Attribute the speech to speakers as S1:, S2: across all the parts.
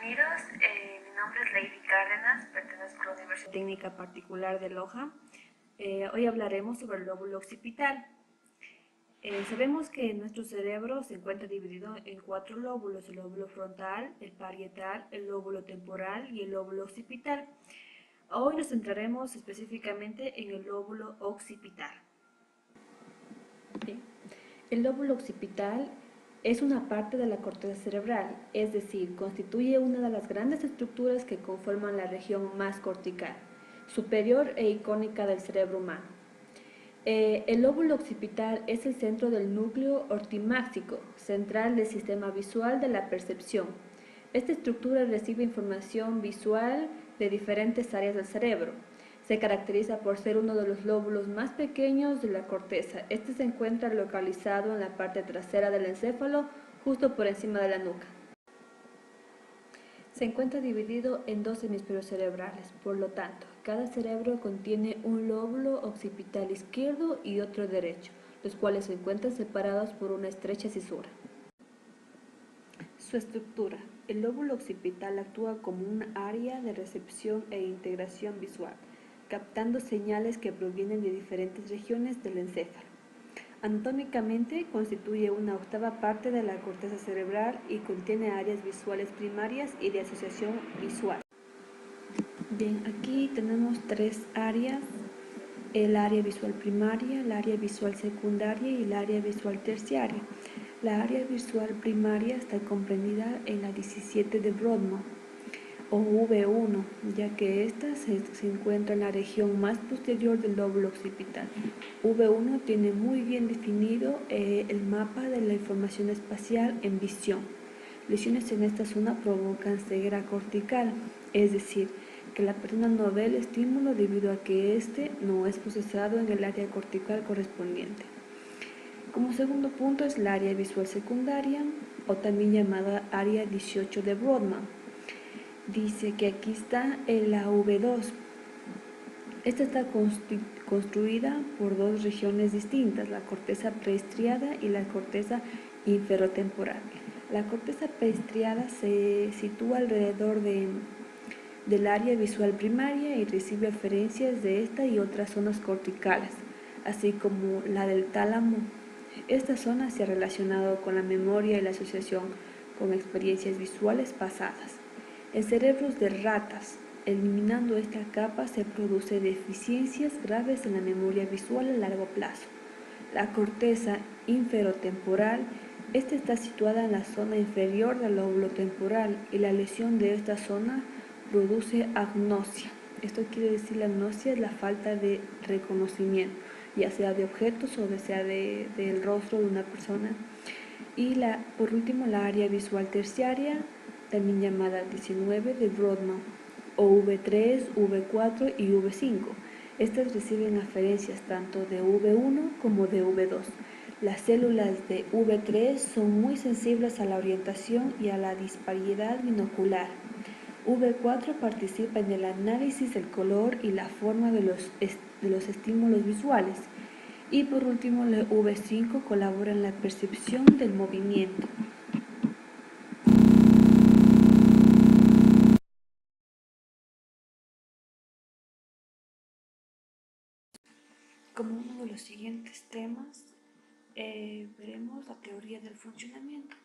S1: Bienvenidos, mi nombre es Lady Cárdenas, pertenezco a la Universidad Técnica Particular de Loja. Hoy hablaremos sobre el lóbulo occipital. Sabemos que nuestro cerebro se encuentra dividido en 4 lóbulos: el lóbulo frontal, el parietal, el lóbulo temporal y el lóbulo occipital. Hoy nos centraremos específicamente en el lóbulo occipital. El lóbulo occipital es una parte de la corteza cerebral, es decir, constituye una de las grandes estructuras que conforman la región más cortical, superior e icónica del cerebro humano. El lóbulo occipital es el centro del núcleo ortimáxico, central del sistema visual de la percepción. Esta estructura recibe información visual de diferentes áreas del cerebro. Se caracteriza por ser uno de los lóbulos más pequeños de la corteza. Este se encuentra localizado en la parte trasera del encéfalo, justo por encima de la nuca. Se encuentra dividido en 2 hemisferios cerebrales, por lo tanto, cada cerebro contiene un lóbulo occipital izquierdo y otro derecho, los cuales se encuentran separados por una estrecha cisura. Su estructura. El lóbulo occipital actúa como un área de recepción e integración visual, captando señales que provienen de diferentes regiones del encéfalo. Anatómicamente constituye una octava parte de la corteza cerebral y contiene áreas visuales primarias y de asociación visual. Bien, aquí tenemos 3 áreas: el área visual primaria, el área visual secundaria y el área visual terciaria. La área visual primaria está comprendida en la 17 de Brodmann, o V1, ya que ésta se encuentra en la región más posterior del lóbulo occipital. V1 tiene muy bien definido el mapa de la información espacial en visión. Lesiones en esta zona provocan ceguera cortical, es decir, que la persona no ve el estímulo debido a que éste no es procesado en el área cortical correspondiente. Como segundo punto es la área visual secundaria, o también llamada área 18 de Brodmann. Dice que aquí está la V2. Esta está construida por 2 regiones distintas, la corteza preestriada y la corteza inferotemporal. La corteza preestriada se sitúa alrededor del área visual primaria y recibe aferencias de esta y otras zonas corticales, así como la del tálamo. Esta zona se ha relacionado con la memoria y la asociación con experiencias visuales pasadas. En cerebros de ratas, eliminando esta capa, se producen deficiencias graves en la memoria visual a largo plazo. La corteza inferotemporal, esta está situada en la zona inferior del lóbulo temporal y la lesión de esta zona produce agnosia. Esto quiere decir, la agnosia es la falta de reconocimiento, ya sea de objetos o sea del rostro de una persona. Y por último, la área visual terciaria, también llamada 19 de Brodmann, o V3, V4 y V5. Estas reciben aferencias tanto de V1 como de V2. Las células de V3 son muy sensibles a la orientación y a la disparidad binocular. V4 participa en el análisis del color y la forma de los estímulos visuales. Y por último, la V5 colabora en la percepción del movimiento. Como uno de los siguientes temas, veremos la teoría del funcionamiento.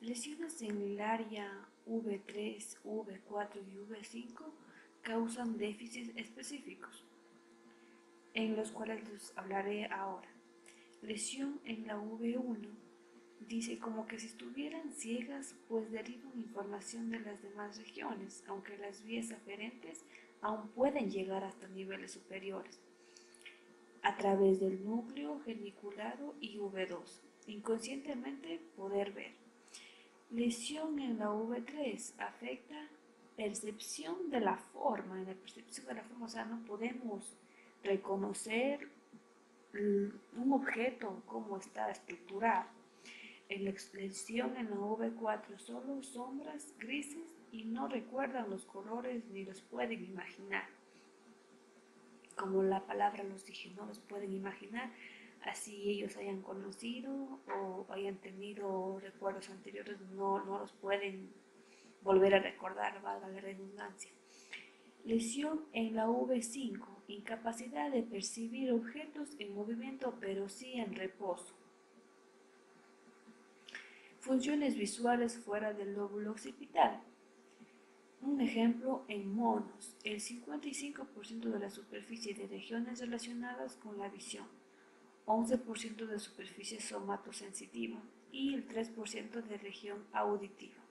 S1: Lesiones en el área V3, V4 y V5 causan déficits específicos, en los cuales les hablaré ahora. Lesión en la V1 dice como que si estuvieran ciegas, pues derivan información de las demás regiones, aunque las vías aferentes aún pueden llegar hasta niveles superiores, a través del núcleo geniculado y V2, inconscientemente poder ver. Lesión en la V3 afecta percepción de la forma. En la percepción de la forma, o sea, no podemos reconocer un objeto, cómo está estructurado. En la lesión en la V4 solo sombras grises y no recuerdan los colores ni los pueden imaginar. Como la palabra los dije, no los pueden imaginar, así ellos hayan conocido o hayan tenido recuerdos anteriores, no los pueden volver a recordar, valga la redundancia. Lesión en la V5, incapacidad de percibir objetos en movimiento pero sí en reposo. Funciones visuales fuera del lóbulo occipital. Un ejemplo en monos, el 55% de la superficie de regiones relacionadas con la visión, 11% de superficie somatosensitiva y el 3% de región auditiva.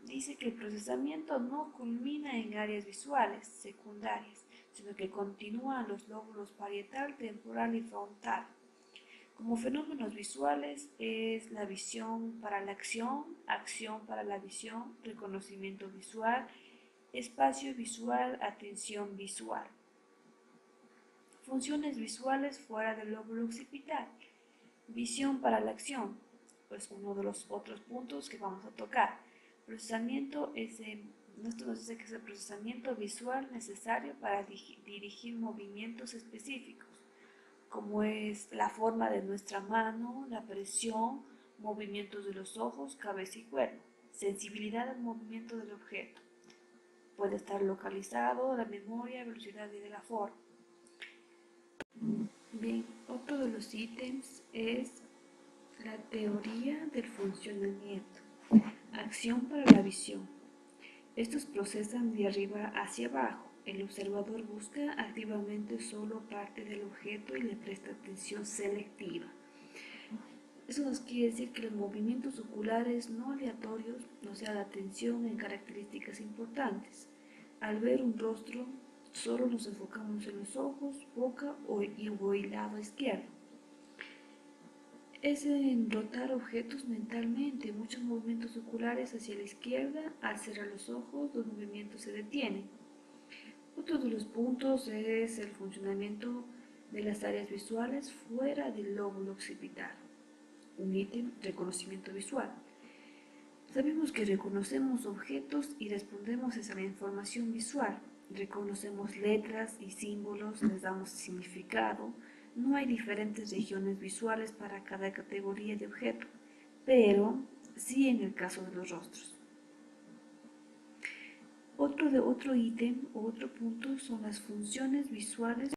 S1: Dice que el procesamiento no culmina en áreas visuales secundarias, sino que continúa en los lóbulos parietal, temporal y frontal. Como fenómenos visuales es la visión para la acción, acción para la visión, reconocimiento visual, espacio visual, atención visual. Funciones visuales fuera del lóbulo occipital. Visión para la acción, pues uno de los otros puntos que vamos a tocar. Procesamiento esto nos dice que es el procesamiento visual necesario para dirigir movimientos específicos, como es la forma de nuestra mano, la presión, movimientos de los ojos, cabeza y cuerpo, sensibilidad al movimiento del objeto. Puede estar localizado, la memoria, velocidad y de la forma. Bien, otro de los ítems es la teoría del funcionamiento. Acción para la visión. Estos procesan de arriba hacia abajo. El observador busca activamente solo parte del objeto y le presta atención selectiva. Eso nos quiere decir que los movimientos oculares no aleatorios nos llaman la atención en características importantes. Al ver un rostro, solo nos enfocamos en los ojos, boca o el lado izquierdo. Es en rotar objetos mentalmente, muchos movimientos oculares hacia la izquierda, al cerrar los ojos, los movimientos se detienen. Otro de los puntos es el funcionamiento de las áreas visuales fuera del lóbulo occipital. Un ítem, reconocimiento visual. Sabemos que reconocemos objetos y respondemos a la información visual. Reconocemos letras y símbolos, les damos significado. No hay diferentes regiones visuales para cada categoría de objeto, pero sí en el caso de los rostros. Otro ítem o otro punto son las funciones visuales.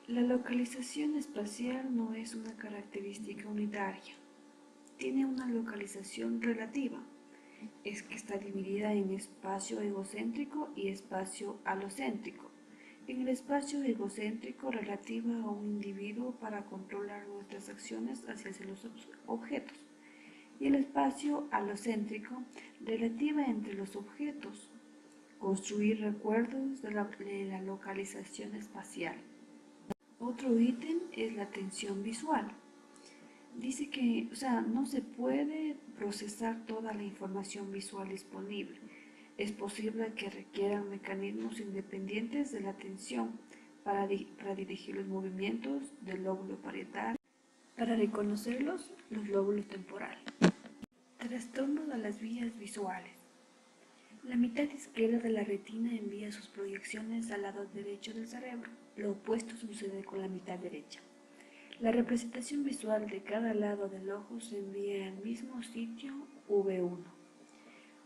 S1: La localización espacial no es una característica unitaria, tiene una localización relativa. Es que está dividida en espacio egocéntrico y espacio alocéntrico. En el espacio egocéntrico relativa a un individuo para controlar nuestras acciones hacia los objetos, y el espacio alocéntrico relativa entre los objetos, construir recuerdos de la localización espacial. Otro ítem es la atención visual. Dice que, no se puede procesar toda la información visual disponible. Es posible que requieran mecanismos independientes de la atención para dirigir los movimientos del lóbulo parietal, para reconocerlos, los lóbulos temporales. Trastorno de las vías visuales. La mitad izquierda de la retina envía sus proyecciones al lado derecho del cerebro. Lo opuesto sucede con la mitad derecha. La representación visual de cada lado del ojo se envía al mismo sitio V1.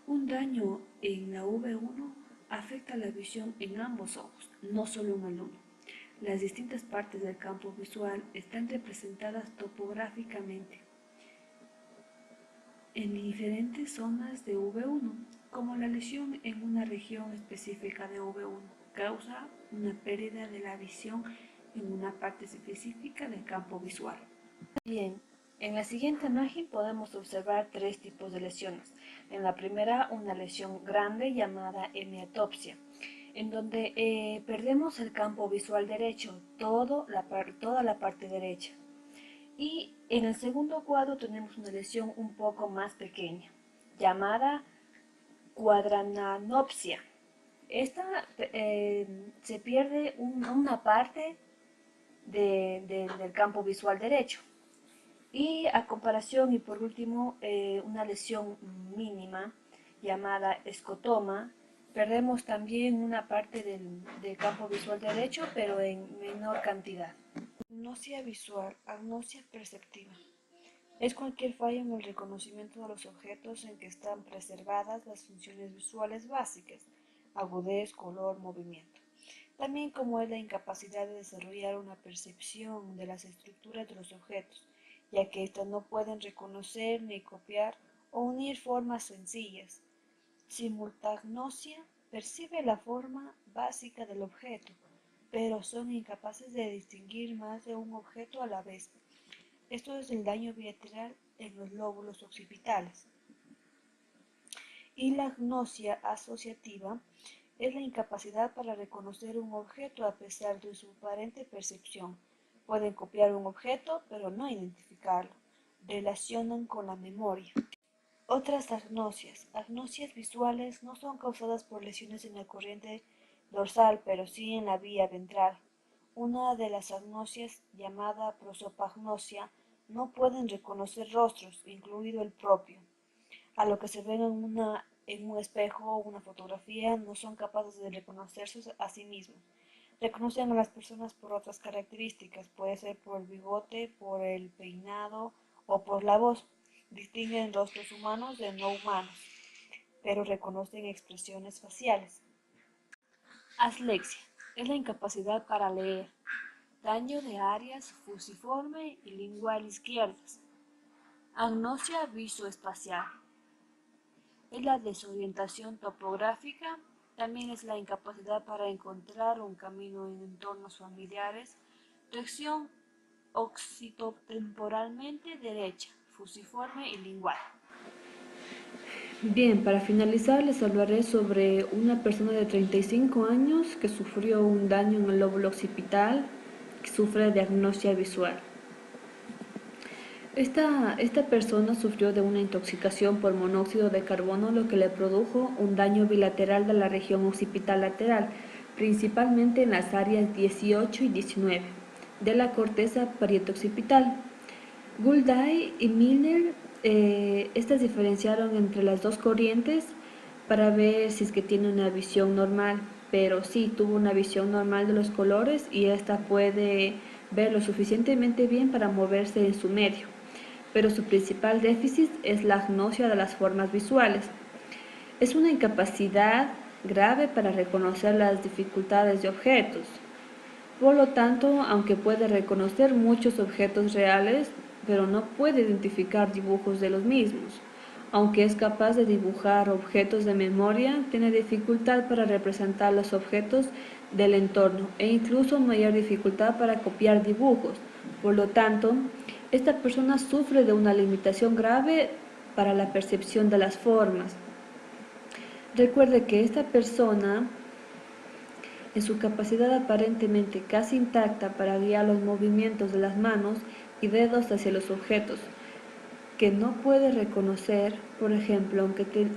S1: Un daño en la V1 afecta la visión en ambos ojos, no solo en el uno. Las distintas partes del campo visual están representadas topográficamente en diferentes zonas de V1, como la lesión en una región específica de V1 causa una pérdida de la visión en una parte específica del campo visual. Bien, en la siguiente imagen podemos observar tres tipos de lesiones. En la primera, una lesión grande llamada hemiatopsia, en donde perdemos el campo visual derecho, toda la parte derecha. Y en el segundo cuadro tenemos una lesión un poco más pequeña, llamada cuadrananopsia. Esta se pierde una parte del campo visual derecho. Y a comparación, y por último, una lesión mínima llamada escotoma, perdemos también una parte del campo visual derecho, pero en menor cantidad. Agnosia visual, agnosia perceptiva. Es cualquier fallo en el reconocimiento de los objetos en que están preservadas las funciones visuales básicas, agudez, color, movimiento. También como es la incapacidad de desarrollar una percepción de las estructuras de los objetos, ya que éstas no pueden reconocer ni copiar o unir formas sencillas. Simultagnosia percibe la forma básica del objeto, pero son incapaces de distinguir más de un objeto a la vez. Esto es el daño bilateral en los lóbulos occipitales. Y la agnosia asociativa es la incapacidad para reconocer un objeto a pesar de su aparente percepción. Pueden copiar un objeto, pero no identificarlo. Relacionan con la memoria. Otras agnosias visuales no son causadas por lesiones en la corriente dorsal, pero sí en la vía ventral. Una de las agnosias, llamada prosopagnosia, no pueden reconocer rostros, incluido el propio. A lo que se ven en un espejo o una fotografía, no son capaces de reconocerse a sí mismos. Reconocen a las personas por otras características, puede ser por el bigote, por el peinado o por la voz. Distinguen rostros humanos de no humanos, pero reconocen expresiones faciales. Aslexia es la incapacidad para leer. Daño de áreas fusiforme y lingual izquierdas. Agnosia visoespacial es la desorientación topográfica. También es la incapacidad para encontrar un camino en entornos familiares. Dirección occitotemporalmente derecha, fusiforme y lingual. Bien, para finalizar les hablaré sobre una persona de 35 años que sufrió un daño en el lóbulo occipital, que sufre de agnosia visual. Esta persona sufrió de una intoxicación por monóxido de carbono, lo que le produjo un daño bilateral de la región occipital lateral, principalmente en las áreas 18 y 19 de la corteza parieto-occipital. Goulday y Milner estas diferenciaron entre las dos corrientes para ver si es que tiene una visión normal, pero sí tuvo una visión normal de los colores y esta puede ver lo suficientemente bien para moverse en su medio, pero su principal déficit es la agnosia de las formas visuales. Es una incapacidad grave para reconocer las dificultades de objetos. Por lo tanto, aunque puede reconocer muchos objetos reales, pero no puede identificar dibujos de los mismos. Aunque es capaz de dibujar objetos de memoria, tiene dificultad para representar los objetos del entorno e incluso mayor dificultad para copiar dibujos. Por lo tanto, esta persona sufre de una limitación grave para la percepción de las formas. Recuerde que esta persona, en su capacidad aparentemente casi intacta para guiar los movimientos de las manos y dedos hacia los objetos, que no puede reconocer, por ejemplo,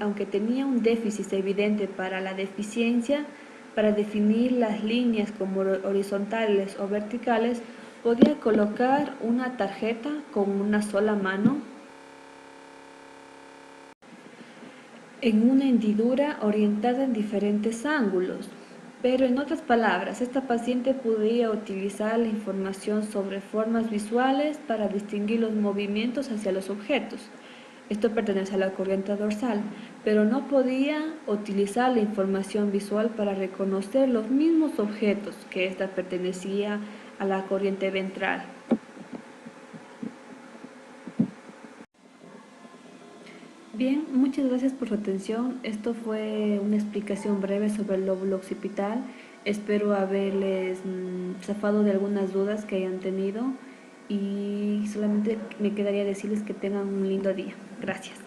S1: aunque tenía un déficit evidente para la deficiencia, para definir las líneas como horizontales o verticales, podía colocar una tarjeta con una sola mano en una hendidura orientada en diferentes ángulos. Pero en otras palabras, esta paciente podía utilizar la información sobre formas visuales para distinguir los movimientos hacia los objetos. Esto pertenece a la corriente dorsal, pero no podía utilizar la información visual para reconocer los mismos objetos, que esta pertenecía a la corriente ventral. Bien, muchas gracias por su atención. Esto fue una explicación breve sobre el lóbulo occipital. Espero haberles zafado de algunas dudas que hayan tenido y solamente me quedaría decirles que tengan un lindo día. Gracias.